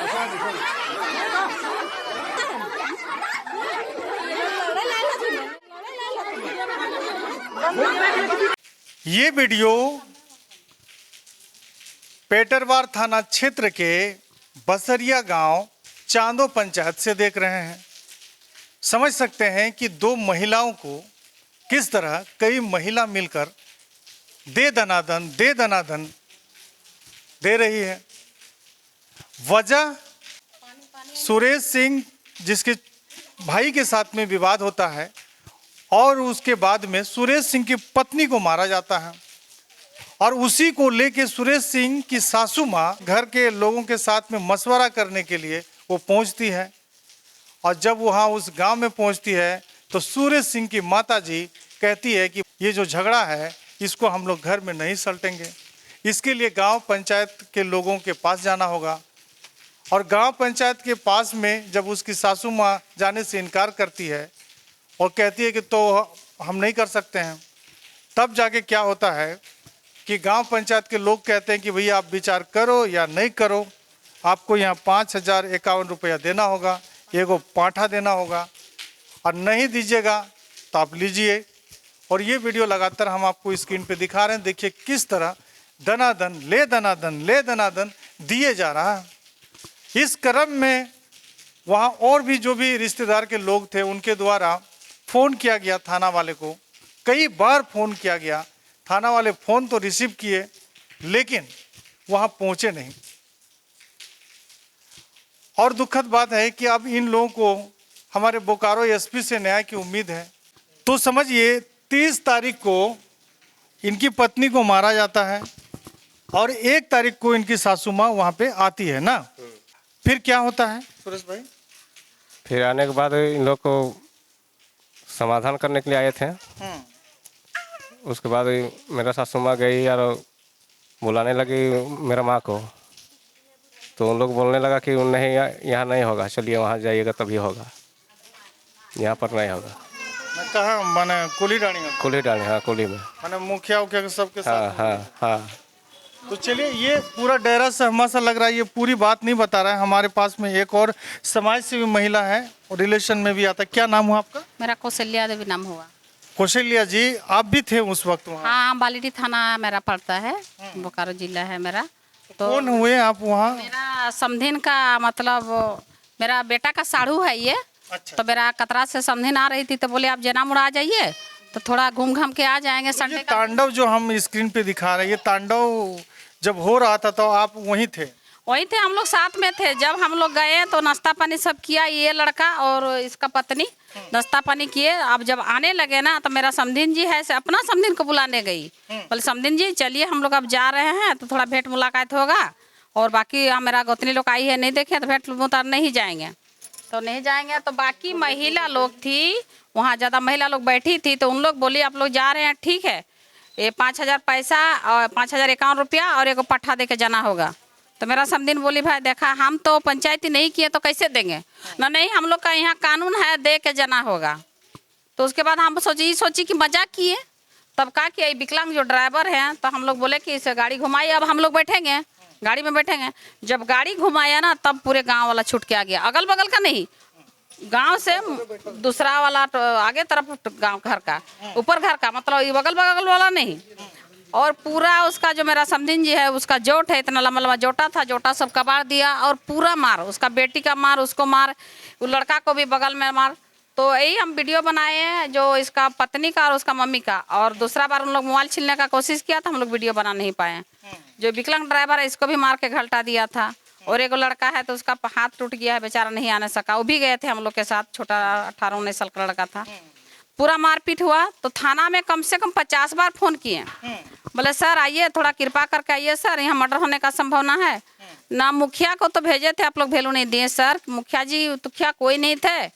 ये वीडियो पेटरवार थाना क्षेत्र के बसरिया गांव चांदो पंचायत से देख रहे हैं। समझ सकते हैं कि दो महिलाओं को किस तरह कई महिला मिलकर दे दनादन दे रही है। वजह सुरेश सिंह जिसके भाई के साथ में विवाद होता है और उसके बाद में सुरेश सिंह की पत्नी को मारा जाता है और उसी को लेके सुरेश सिंह की सासू माँ घर के लोगों के साथ में मशवरा करने के लिए वो पहुंचती है। और जब वहाँ उस गांव में पहुंचती है तो सुरेश सिंह की माताजी कहती है कि ये जो झगड़ा है इसको हम लोग घर में नहीं सलटेंगे, इसके लिए गांव पंचायत के लोगों के पास जाना होगा। और गांव पंचायत के पास में जब उसकी सासू माँ जाने से इनकार करती है और कहती है कि तो हम नहीं कर सकते हैं, तब जाके क्या होता है कि गांव पंचायत के लोग कहते हैं कि भैया आप विचार करो या नहीं करो, आपको यहाँ 5,051 रुपया देना होगा, एगो पाठा देना होगा और नहीं दीजिएगा तो आप लीजिए। और ये वीडियो लगातार हम आपको स्क्रीन पे दिखा रहे हैं। देखिए किस तरह दनादन ले दनादन दिए जा रहा है। इस क्रम में वहाँ और भी जो भी रिश्तेदार के लोग थे उनके द्वारा फ़ोन किया गया थाना वाले को, कई बार फ़ोन किया गया। थाना वाले फ़ोन तो रिसीव किए लेकिन वहाँ पहुँचे नहीं। और दुखद बात है कि अब इन लोगों को हमारे बोकारो एसपी से न्याय की उम्मीद है। तो समझिए 30 तारीख को इनकी पत्नी को मारा जाता है और 1 तारीख को इनकी सासू माँ वहाँ पे आती है ना। फिर क्या होता है सुरेश भाई? फिर आने के बाद इन लोग को समाधान करने के लिए आए थे। उसके बाद मेरा सासू माँ गई और बुलाने लगी मेरा माँ को, तो उन लोग बोलने लगा कि नहीं यहाँ नहीं होगा, चलिए वहाँ जाइएगा तभी होगा, यहाँ पर नहीं होगा। कहाँ माने कुली डाणी? कुली डाली, हाँ कुली में, माने मुखिया उखिया सबके साथ। हाँ। तो चलिए ये पूरा डेरा सहमा सा लग रहा है, ये पूरी बात नहीं बता रहा है। हमारे पास में एक और समाज सेवी महिला है और रिलेशन में भी आता है। क्या नाम हुआ आपका? मेरा कौशल्या देवी नाम हुआ। कौशल्या जी, आप भी थे उस वक्त वहाँ? हाँ, बालीडी थाना मेरा पड़ता है, बोकारो जिला है मेरा। तो कौन हुए आप वहाँ? मेरा समधिन का मतलब मेरा बेटा का साढ़ू है ये। अच्छा। तो मेरा कतरा से समधिन आ रही थी तो बोले आप जनामुड़ आ जाइए तो थोड़ा घूम घाम के आ जाएंगे। तो संडे ये का तांडव जो हम स्क्रीन पे दिखा रहे हैं, ये तांडव जब हो रहा था तो आप वहीं थे? वही थे, हम लोग साथ में थे। जब हम लोग गए तो नाश्ता पानी सब किया, ये लड़का और इसका पत्नी नाश्ता पानी किए। अब जब आने लगे ना तो मेरा समधिन जी है से अपना समधिन को बुलाने गई। बोले समधिन जी चलिए हम लोग अब जा रहे हैं तो थोड़ा भेंट मुलाकात होगा और बाकी मेरा गोतनी लोग आई है नहीं देखे तो भेंट मुलाकात नहीं जाएंगे तो नहीं जाएंगे। तो बाकी महिला लोग थी वहाँ, ज़्यादा महिला लोग बैठी थी तो उन लोग बोली आप लोग जा रहे हैं ठीक है, ये 5,000 पैसा और 5,051 रुपया और एक पट्ठा दे के जाना होगा। तो मेरा समधिन बोली भाई देखा हम तो पंचायती नहीं किए तो कैसे देंगे ना, नहीं हम लोग का यहाँ कानून है दे के जाना होगा। तो उसके बाद हम सोची कि मजाक किए। तब कहा कि विकलांग जो ड्राइवर हैं तो हम लोग बोले कि इसे गाड़ी घुमाइए, अब हम लोग बैठेंगे गाड़ी में बैठेंगे। जब गाड़ी घुमाया ना तब पूरे गाँव वाला छूट के आ गया, अगल बगल का नहीं, गांव से दूसरा वाला तो आगे तरफ गांव घर का, ऊपर घर का, मतलब ये बगल बगल वाला नहीं। और पूरा उसका जो मेरा समधिन जी है उसका जोट है, इतना लंबा लंबा जोटा था, जोटा सब कबाड़ दिया और पूरा मार, उसका बेटी का मार, उसको मार, वो लड़का को भी बगल में मार। तो यही हम वीडियो बनाए हैं जो इसका पत्नी का और उसका मम्मी का। और दूसरा बार उन लोग मोबाइल छीनने का कोशिश किया था, हम लोग वीडियो बना नहीं पाए। जो विकलांग ड्राइवर है इसको भी मार के घलटा दिया था। और एक लड़का है तो उसका हाथ टूट गया है, बेचारा नहीं आने सका, वो भी गए थे हम लोग के साथ, छोटा 18-19 साल का लड़का था। पूरा मारपीट हुआ तो थाना में कम से कम 50 बार फोन किए। बोले सर आइए थोड़ा कृपा करके आइए सर, यहाँ मर्डर होने का संभावना है ना। मुखिया को तो भेजे थे आप लोग, वैल्यू नहीं दिए सर, मुखिया जी मुखिया कोई नहीं थे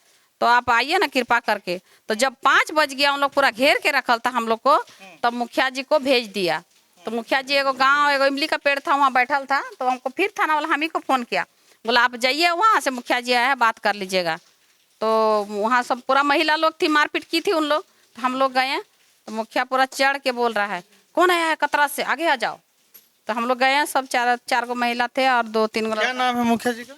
तो आप आइए ना कृपा करके। तो जब 5 बज गया उन लोग पूरा घेर के रखल था हम लोग को, तब मुखिया जी को भेज दिया। तो मुखिया जी एगो गांव एगो इमली का पेड़ था वहाँ बैठल था, तो हमको फिर थाना वाला हम ही को फ़ोन किया, बोला आप जाइए वहाँ से, मुखिया जी आया है बात कर लीजिएगा। तो वहाँ सब पूरा महिला लोग थी, मारपीट की थी उन लोग। तो हम लोग गए तो मुखिया पूरा चढ़ के बोल रहा है कौन आया है कतरा से, आगे आ जाओ। तो हम लोग गए, सब चार गो महिला थे और 2-3 गो। क्या नाम है मुखिया जी का?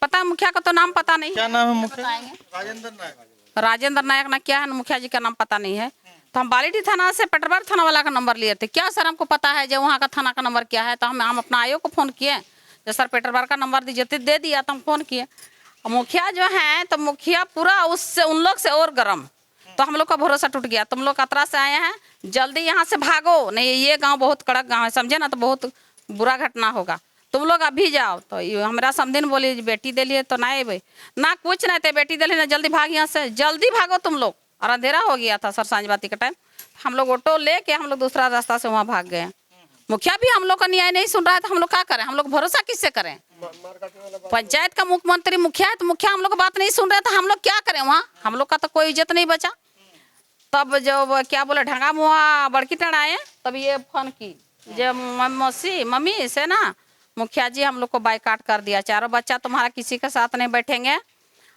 पता है मुखिया का तो नाम पता नहीं क्या नाम है मुखिया? बताएंगे। राजेंद्र नायक। राजेंद्र नायक ना क्या है, मुखिया जी का नाम पता नहीं है। तो हम बालीडीह थाना से पेट्रोल थाना वाला का नंबर लिए थे। क्या सर हमको पता है जो वहाँ का थाना का नंबर क्या है। तो हम अपना आयो को फ़ोन किए, जो सर पेट्रोल का नंबर दीजिए, तो दे दिया। तो हम फ़ोन किए, मुखिया जो है तो मुखिया पूरा उससे उन लोग से और गर्म। तो हम लोग का भरोसा टूट गया। तुम लोग कतरा से आए हैं, जल्दी यहाँ से भागो, नहीं ये गांव बहुत कड़क गांव है, समझे ना, तो बहुत बुरा घटना होगा, तुम लोग अभी जाओ। तो ये हमारा समधिन बोली बेटी दे लिए तो ना भाई ना कुछ नहीं थे, बेटी दे लिए ना, जल्दी भाग यहाँ से, जल्दी भागो तुम लोग। और अंधेरा हो गया था सर, सांझ बाती का टाइम। हम लोग ऑटो लेके हम लोग दूसरा रास्ता से वहाँ भाग गए। मुखिया भी हम लोग का न्याय नहीं सुन रहा है, तो हम लोग क्या करें, हम लोग भरोसा किससे करें। पंचायत का मुख्यमंत्री मुखिया है, तो मुखिया हम लोग बात नहीं सुन रहे, तो हम लोग क्या करें वहाँ, हम लोग का तो कोई इज्जत नहीं बचा। तब जब क्या बोले ढंगा मुआ बड़की टड़ आए, तब ये फोन की जब मम्मी से ना, मुखिया जी हम लोग को बाइकाट कर दिया, चारों बच्चा तुम्हारा किसी के साथ नहीं बैठेंगे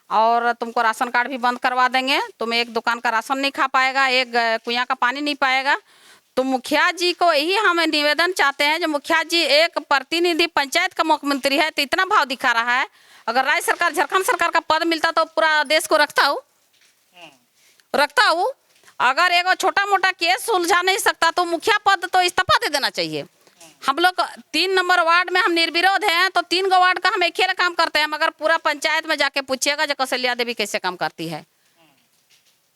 और तुमको राशन कार्ड भी बंद करवा देंगे, तुम एक दुकान का राशन नहीं खा पाएगा, एक कुआं का पानी नहीं पाएगा। तो मुखिया जी को यही हम निवेदन चाहते हैं, जो मुखिया जी एक प्रतिनिधि पंचायत का मुख्यमंत्री है, तो इतना भाव दिखा रहा है। अगर राज्य सरकार झारखंड सरकार का पद मिलता तो पूरा देश को रखता हूँ। अगर एगो छोटा मोटा केस सुलझा नहीं सकता तो मुखिया पद तो इस्तीफा दे देना चाहिए। हम लोग 3 नंबर वार्ड में हम निर्विरोध हैं, तो 3 गो वार्ड का हम एक ही काम करते हैं, मगर पूरा पंचायत में जाके पूछिएगा जो कौशल्या देवी कैसे काम करती है।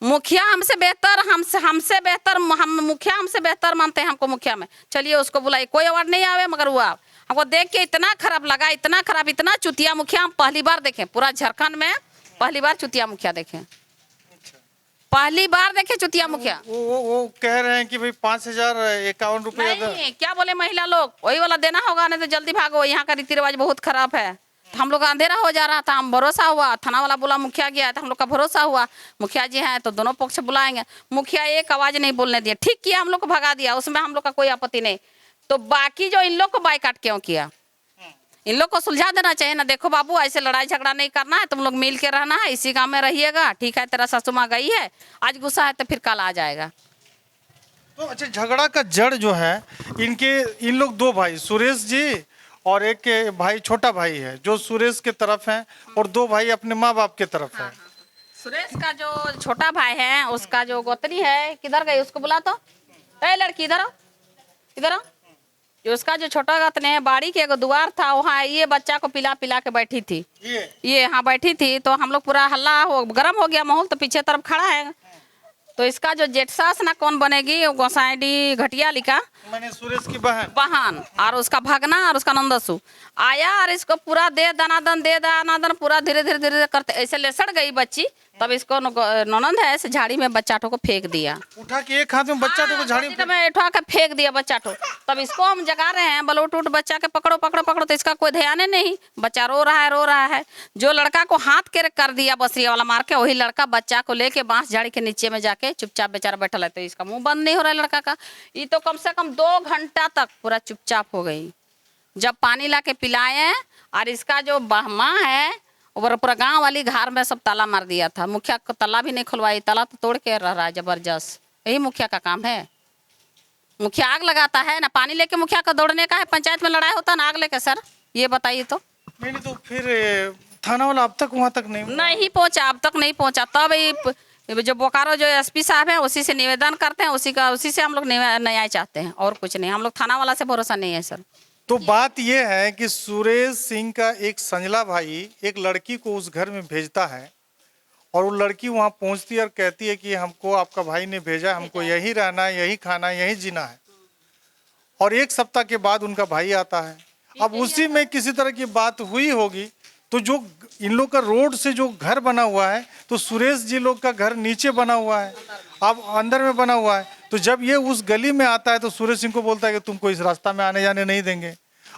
मुखिया हमसे बेहतर, हमसे बेहतर, हम मुखिया हमसे बेहतर मानते हैं हमको मुखिया में। चलिए उसको बुलाइए, कोई अवार्ड नहीं आवे, मगर वो हमको देख के इतना खराब लगा, इतना खराब, इतना चुतिया मुखिया हम पहली बार देखें, पूरा झारखंड में पहली बार चुतिया मुखिया देखें, पहली बार देखे चुतिया मुखिया। वो कह रहे हैं कि भाई 5,051 रुपये नहीं, क्या बोले महिला लोग, वही वाला देना होगा, नहीं तो जल्दी भागो, यहाँ का रीति रिवाज बहुत खराब है। तो हम लोग का अंधेरा हो जा रहा था, हम भरोसा हुआ, थाना वाला बोला मुखिया गया, तो हम लोग का भरोसा हुआ मुखिया जी हैं तो दोनों पक्ष बुलाएंगे। मुखिया एक आवाज नहीं बोलने दिया, ठीक किया, हम लोग को भगा दिया, उसमें हम लोग का कोई आपत्ति नहीं। तो बाकी जो इन लोग को बाइकाट क्यों किया, इन लोग को सुलझा देना चाहिए ना। देखो बाबू, ऐसे लड़ाई झगड़ा नहीं करना है, तुम लोग मिल के रहना है, इसी गांव में रहिएगा, ठीक है। तेरा सासू माँ गई है, आज गुस्सा है तो फिर कल आ जाएगा। तो अच्छा, झगड़ा का जड़ जो है इन लोग 2 भाई, सुरेश जी और एक के भाई छोटा भाई है जो सुरेश के तरफ है, और 2 भाई अपने माँ बाप के तरफ है। सुरेश का जो छोटा भाई है, उसका जो गोतनी है, किधर गई, उसको बुला तो, ए लड़की इधर आओ, इधर आओ। उसका जो छोटा गोतनी है, बाड़ी के एगो द्वार था, वहाँ ये बच्चा को पिला पिला के बैठी थी, ये हाँ बैठी थी। तो हम लोग पूरा हल्ला गर्म हो गया माहौल, तो पीछे तरफ खड़ा है। तो इसका जो जेठ सास ना कौन बनेगी, वो गोसाईडी घटिया लिखा, मैंने सुरेश की बहन और उसका भगना और उसका नंदसू आया, और इसको पूरा दे दनादन पूरा धीरे धीरे करते ऐसे लेसड़ गई बच्ची। तब इसको ननंद है, ऐसे झाड़ी में बच्चा को फेंक दिया, उठा के एक हाथ में बच्चा को झाड़ी में उठा के फेंक दिया बच्चा को। तब इसको हम जगा रहे हैं, बोलो उठ बच्चा के पकड़ो पकड़ो पकड़ो, तो इसका कोई ध्यान नहीं, बच्चा रो रहा है। जो लड़का को हाथ के कर दिया बसरिया वाला मार के, वही लड़का बच्चा को लेके बांस झाड़ी के नीचे में जाके चुपचाप बेचारा बैठा है। तो इसका मुंह बंद नहीं हो रहा है लड़का का। ये तो कम से कम 2 घंटा तक पूरा चुपचाप हो गई। जब पानी ला के पिलाए, और इसका जो बहमा है और पूरा गांव वाली घर में सब ताला मार दिया था। मुखिया को ताला भी नहीं खुलवाई, ताला तो तोड़ के रह रहा है जबरदस्त। यही मुखिया का काम है। मुखिया आग लगाता है ना, पानी लेके मुखिया का दौड़ने का है, पंचायत में लड़ाई होता ना आग लेके। सर ये बताइए तो। नहीं तो फिर थाना वाला अब तक वहाँ तक नहीं पहुँचा, अब तक नहीं पहुँचा। तब जो बोकारो जो एसपी साहब है, उसी से निवेदन करते हैं, उसी से हम लोग न्याय चाहते हैं, और कुछ नहीं। हम लोग थाना वाला से भरोसा नहीं है सर। तो बात यह है कि सुरेश सिंह का एक संजला भाई एक लड़की को उस घर में भेजता है, और वो लड़की वहाँ पहुँचती है और कहती है कि हमको आपका भाई ने भेजा, हमको यही रहना है, यही खाना है, यही जीना है। और 1 सप्ताह के बाद उनका भाई आता है। अब उसी में किसी तरह की बात हुई होगी, तो जो इन लोग का रोड से जो घर बना हुआ है, तो सुरेश जी लोग का घर नीचे बना हुआ है, अब अंदर में बना हुआ है। तो जब ये उस गली में आता है, तो सुरेश सिंह को बोलता है कि तुमको इस रास्ता में आने जाने नहीं देंगे।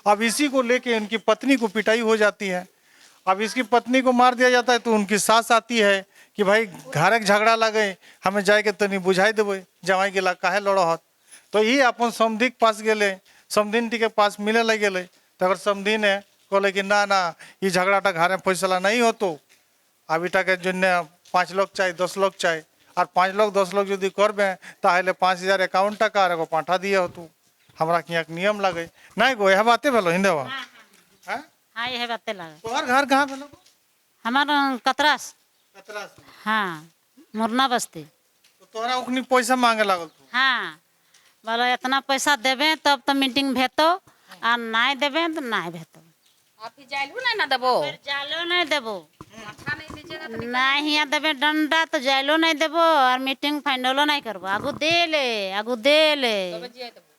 अब इसी को लेके इनकी पत्नी को पिटाई हो जाती है। अब इसकी पत्नी को मार दिया जाता है, तो उनकी सास आती है कि भाई घरक झगड़ा लगे, हमें जाके तनी बुझाई देवे, जवाई के ला काहे लड़ो हत। तो ये अपन समधी के पास गए, समधिन के पास मिले लगे। तो अगर समधिन है कहले कि ना ना ये झगड़ाटा घर में फैसला नहीं हो, तो अभी तक जो 5 लोग चाहे 10 लोग चाहे, और 5 लोग 10 लोग यदि करबे ताहले 5,051 टाका और एगो पाठा दिए हो। तू हमरा के नियम लगे नहीं गो, यह बातें भेलो हिंदे हाँ ये है बातें लगा तोहर घर कहाँ पे लोग? हमारा कतरास कतरा से। हाँ मुरना बस्ती तो तोहरा उखनी पैसा मांगे लागल तू। हाँ बोलो इतना पैसा देवे तब तो मीटिंग भेतो और नहीं देवे तो नहीं भेतो आप ही जाइलू ना देबो जालो नहीं देबो अच्छा नहीं दीजिएगा तो नहीं यहाँ देवे डंडा तो जालो नहीं देबो और मीटिंग फाइनलो नहीं करबो आगू दे ले जिया देबो।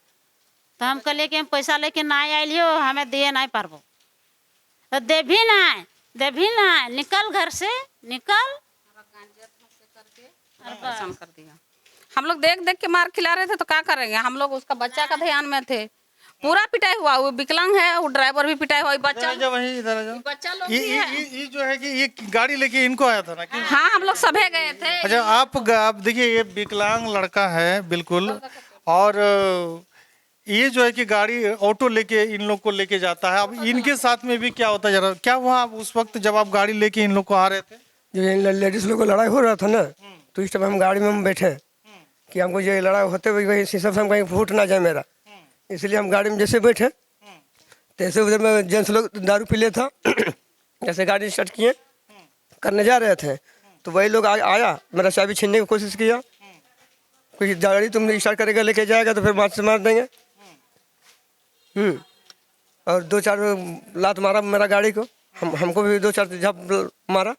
तो हम कहलिए कि हम पैसा लेके नहीं आइलियो हमें दिए नहीं पारबो तो देभी नहीं निकल घर से निकल परेशान कर दिया। हम लोग देख देख के मार खिला रहे थे तो क्या करेंगे, हम लोग उसका बच्चा का ध्यान में थे। पूरा पिटाई हुआ, वो विकलांग है, वो ड्राइवर भी पिटाई हुआ, बच्चा इधर आ जा वहीं, इधर आ जा। बच्चा लोग ये भी है। ये जो है कि ये गाड़ी लेके इनको आया था ना कि? हाँ हम लोग सभे गए थे। अच्छा आप देखिए ये विकलांग लड़का है बिल्कुल, और ये जो है कि गाड़ी ऑटो लेके इन लोग को लेके जाता है। अब इनके साथ में भी क्या होता है जरा, क्या हुआ उस वक्त जब आप गाड़ी लेके इन लोग को आ रहे थे? जब इन लेडीज लोग को लड़ाई हो रहा था ना, तो इस टाइम हम गाड़ी में हम बैठे कि हमको ये लड़ाई होते हुए कहीं शीशा से हम कहीं फूट ना जाए मेरा, इसलिए हम गाड़ी में जैसे बैठे तैसे उधर में जेंट्स लोग दारू पी ले था जैसे गाड़ी स्टार्ट किए करने जा रहे थे तो वही लोग आया मेरा चाबी छीनने की कोशिश किया, कुछ गाड़ी तुम स्टार्ट करेगा लेके जाएगा तो फिर मार से मार देंगे। और 2-4 लात मारा मेरा गाड़ी को, हमको भी 2-4 झप मारा।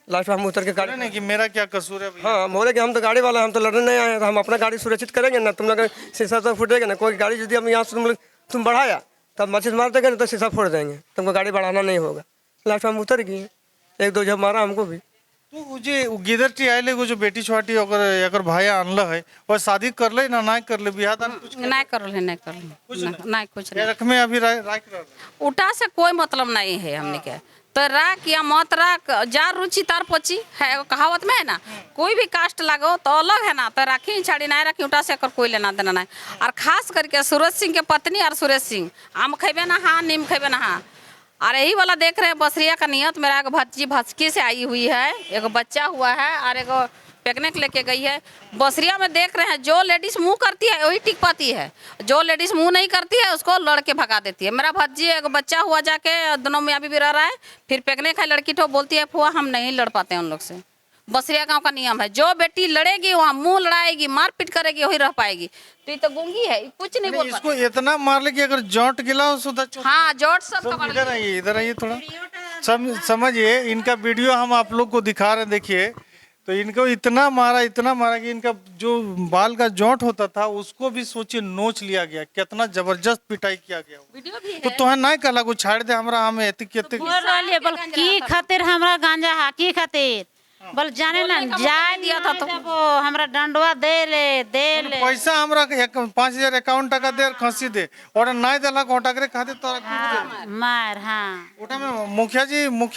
लास्ट में हम उतर के गाड़ी नहीं कि मेरा क्या कसूर है भैया? हाँ बोले कि हम तो गाड़ी वाला, हम तो लड़ने नहीं आए, तो हम अपना गाड़ी सुरक्षित करेंगे ना, तुम लोग शीशा तो फूटेगा ना, कोई गाड़ी यदि हम यहाँ से तुम बढ़ाया तब मच्छी मार देंगे ना तो शीशा फोड़ देंगे, तुमको गाड़ी बढ़ाना नहीं होगा। लास्ट में हम उतर गए, 1-2 जब मारा हमको भी। तो जे गिदर टी आइले वो जो बेटी छोटी अगर भाई आनल है वह शादी कर ले ना ना कर ले बियाह दान कुछ नहीं कर कुछ नहीं। रखमे अभी राख रहा उठा से कोई मतलब नहीं है हमने के, तो राख या मत राख, जा रुचि तार पोची है, एगो कहावत में है ना, कोई भी कास्ट लगो तो अलग है ना, तो राखी छाड़ी नहीं राखी उठा से कोई लेना देना नहीं। और खास करके सूरज सिंह के पत्नी और सुरेश सिंह आम खेबे ना हाँ नीम खेबे ना हाँ। और यही वाला देख रहे हैं बसरिया का नियत, मेरा एक भतीजी भचकी से आई हुई है, एक बच्चा हुआ है और एक पिकनिक लेके गई है। बसरिया में देख रहे हैं जो लेडीज मुंह करती है वही टिक पाती है, जो लेडीज मुंह नहीं करती है उसको लड़के भगा देती है। मेरा भतीजी एक बच्चा हुआ जाके दोनों में अभी भी रह रहा है, फिर पिकनिक है, लड़की तो बोलती है फुआ हम नहीं लड़ पाते हैं उन लोग से। बसरिया गांव का नियम है, जो बेटी लड़ेगी वहाँ मुंह लड़ाएगी मारपीट करेगी वही रह पाएगी। तो ये तो गूंगी है, कुछ नहीं बोल इसको इतना मार ले कि अगर जौट गिला हो सुधा हाँ जोट सब इधर आइए थोड़ा समझिए। इनका वीडियो हम आप लोग को दिखा रहे हैं, देखिए। तो इनको इतना मारा कि इनका जो बाल का जोंट होता था उसको भी सोचिए नोच लिया गया, कितना जबरदस्त पिटाई किया गया। वीडियो भी तो तोहर नहीं कहला को छाड़ दे हमरा, हम एतिक एतिक बोल रही बोल की खातिर हमरा गांजा हा की खातिर बोल जाने ना जाए दिया था तो हमरा डंडवा दे ले पैसा हमरा 5,000 अकाउंट टका दे खसी दे और नहीं देला को हटाकरे खाते तोरा मार। हाँ ओटा में मुखिया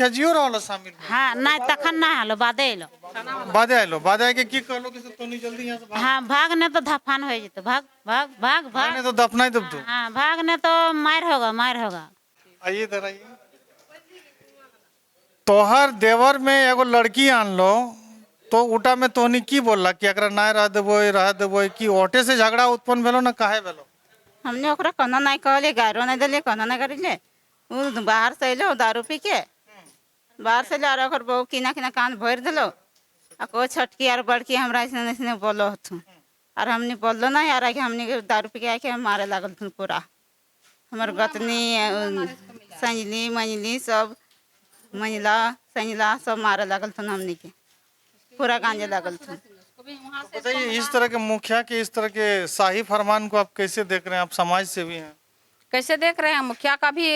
जी रहल शामिल हाँ नहीं तखन ना हालो बादे लो बादे आके की कहलो कि तोनी जल्दी यहां से हाँ भाग ने तो धफान हो जेतो, भाग भाग भाग भाग नहीं तो दफनाई दब तू। हाँ भाग ने तो मार होगा। आइए इधर आइए। तोहर देवर में एगो लड़की आन लो तो उटा में तोहनी की बोलला कि अगर ना रह देबो कि ओटे से झगड़ा उत्पन्न भेलो ना काहे भेलो? हमने ओकरा कहना नहीं कहले, गारो नहीं दिले, कहना नहीं करिले। वो बाहर से अलो दारू पी के, बाहर से ला ओकर बहू किना कान भर दिलो आ को छटकी और बड़की हमरा ऐसे बोलो हथु और हमने बोलो ना यार कि हमने दारू पी के आके मारे लागल थुन पूरा। हमर गतनी संजली मंजली सब मंजला संजला सब मारे लागल थुन, हमने के पूरा गांजे लागल थुन। बताइए इस तरह के मुखिया के इस तरह के शाही फरमान को आप कैसे देख रहे हैं? आप समाज से भी हैं, कैसे देख रहे हैं? मुखिया का भी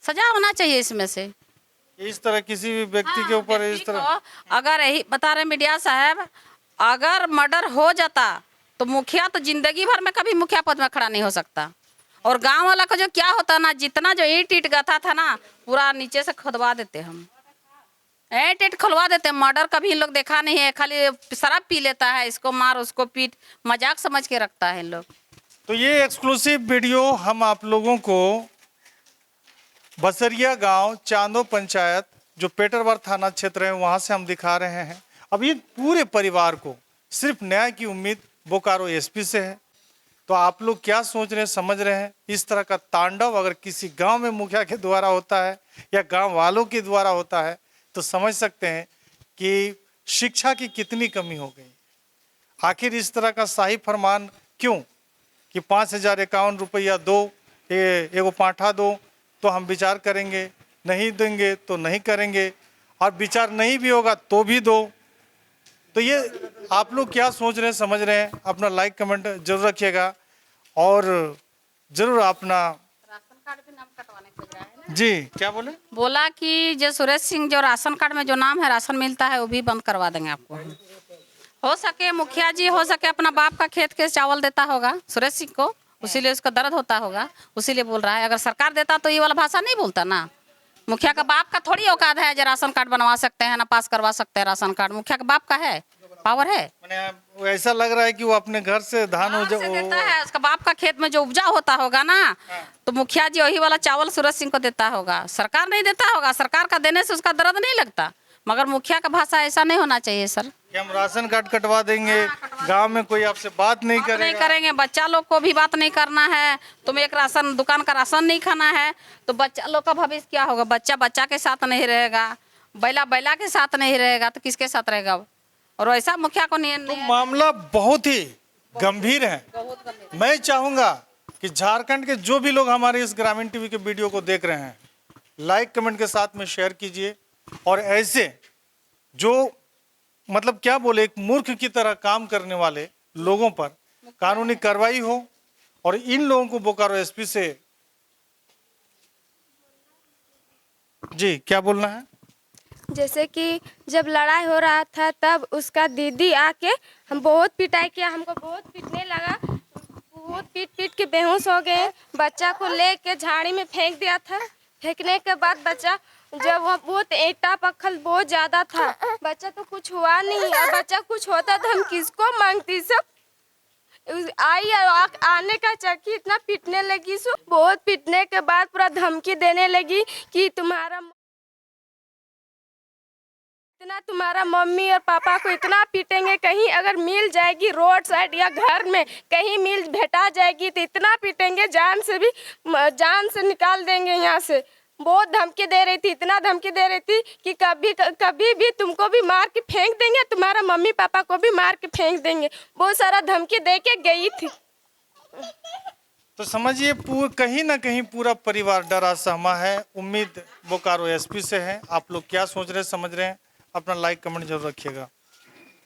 सजा होना चाहिए इसमें से। इस तरह किसी भी व्यक्ति के ऊपर इस तरह अगर यही बता रहे मीडिया साहब, अगर मर्डर हो जाता तो मुखिया तो जिंदगी भर में कभी मुखिया पद में खड़ा नहीं हो सकता। और गांव वाला का जो क्या होता ना, जितना जो ईट गथा था ना पूरा नीचे से खोदवा देते, हम ईट खुलवा देते। मर्डर कभी इन लोग देखा नहीं है, खाली शराब पी लेता है, इसको मार उसको पीट, मजाक समझ के रखता है इन लोग। तो ये एक्सक्लूसिव वीडियो हम आप लोगों को बसरिया गांव चांदो पंचायत जो पेटरवर थाना क्षेत्र है वहां से हम दिखा रहे हैं। अब ये पूरे परिवार को सिर्फ न्याय की उम्मीद बोकारो एसपी से है। तो आप लोग क्या सोच रहे हैं, समझ रहे हैं? इस तरह का तांडव अगर किसी गांव में मुखिया के द्वारा होता है या गांव वालों के द्वारा होता है तो समझ सकते हैं कि शिक्षा की कितनी कमी हो गई। आखिर इस तरह का शाही फरमान क्यों कि 5,051 दो, एगो पाठा दो तो हम विचार करेंगे, नहीं देंगे तो नहीं करेंगे, और विचार नहीं भी होगा तो भी दो। तो ये आप लोग क्या सोच रहे हैं, समझ रहे हैं? अपना लाइक कमेंट जरूर रखिएगा और जरूर अपना राशन कार्ड भी नाम कटवाने को जा रहा है जी क्या बोले, बोला कि जो सुरेश सिंह जो राशन कार्ड में जो नाम है राशन मिलता है वो भी बंद करवा देंगे आपको। हो सके मुखिया जी हो सके अपना बाप का खेत के चावल देता होगा सुरेश सिंह को, उसीलिए उसका दर्द होता होगा, उसीलिए बोल रहा है। अगर सरकार देता तो ये वाला भाषा नहीं बोलता ना। मुखिया का बाप का थोड़ी औकात है जो राशन कार्ड बनवा सकते हैं ना पास करवा सकते हैं राशन कार्ड। मुखिया का बाप का है, पावर है। मैंने ऐसा लग रहा है कि वो अपने घर से धान बाहर से देता है, उसका बाप का खेत में जो उपजा होता होगा ना, तो मुखिया जी वही वाला चावल सूरज सिंह को देता होगा, सरकार नहीं देता होगा। सरकार का देने से उसका दर्द नहीं लगता, मगर मुखिया का भाषा ऐसा नहीं होना चाहिए सर। कि हम राशन कार्ड कटवा देंगे, गांव में कोई आपसे बात नहीं बात नहीं करेगा। करेंगे, बच्चा लोग को भी बात नहीं करना है। तुम एक राशन दुकान का राशन नहीं खाना है तो बच्चा लोग का भविष्य क्या होगा? बच्चा बच्चा के साथ नहीं रहेगा, बैला बैला के साथ नहीं रहेगा तो किसके साथ रहेगा? और ऐसा मुखिया को नहीं मामला बहुत ही गंभीर है। मैं चाहूंगा कि झारखंड के जो भी लोग हमारे इस ग्रामीण टीवी के वीडियो को देख रहे हैं, लाइक कमेंट के साथ में शेयर कीजिए और ऐसे जो मतलब क्या बोले एक मूर्ख की तरह काम करने वाले लोगों पर कानूनी कार्रवाई हो और इन लोगों को बोकारो एसपी से जी क्या बोलना है। जैसे कि जब लड़ाई हो रहा था तब उसका दीदी आके हम बहुत पिटाई किया, हमको बहुत पीटने लगा, बहुत पीट पीट के बेहोश हो गए। बच्चा को लेके झाड़ी में फेंक दिया था। फेंकने के बाद बच्चा जब वो बहुत ईंटा पत्थर बहुत ज़्यादा था, बच्चा तो कुछ हुआ नहीं। और बच्चा कुछ होता तो हम किसको मांगती? सब आई और आने का चक्की इतना पीटने लगी। सो बहुत पीटने के बाद पूरा धमकी देने लगी कि तुम्हारा मम्मी और पापा को इतना पीटेंगे, कहीं अगर मिल जाएगी रोड साइड या घर में कहीं मिल भेटा जाएगी तो इतना पीटेंगे जान से निकाल देंगे यहाँ से। बहुत धमकी दे रही थी, इतना धमकी दे रही थी कि कभी भी तुमको भी मार के फेंक देंगे, तुम्हारा मम्मी पापा को भी मार के फेंक देंगे। बहुत सारा धमकी दे के गई थी। तो समझिए कहीं ना कहीं पूरा परिवार डरा सहमा है। उम्मीद बोकारो एसपी से है। आप लोग क्या सोच रहे हैं, समझ रहे हैं? अपना लाइक कमेंट जरूर रखिएगा।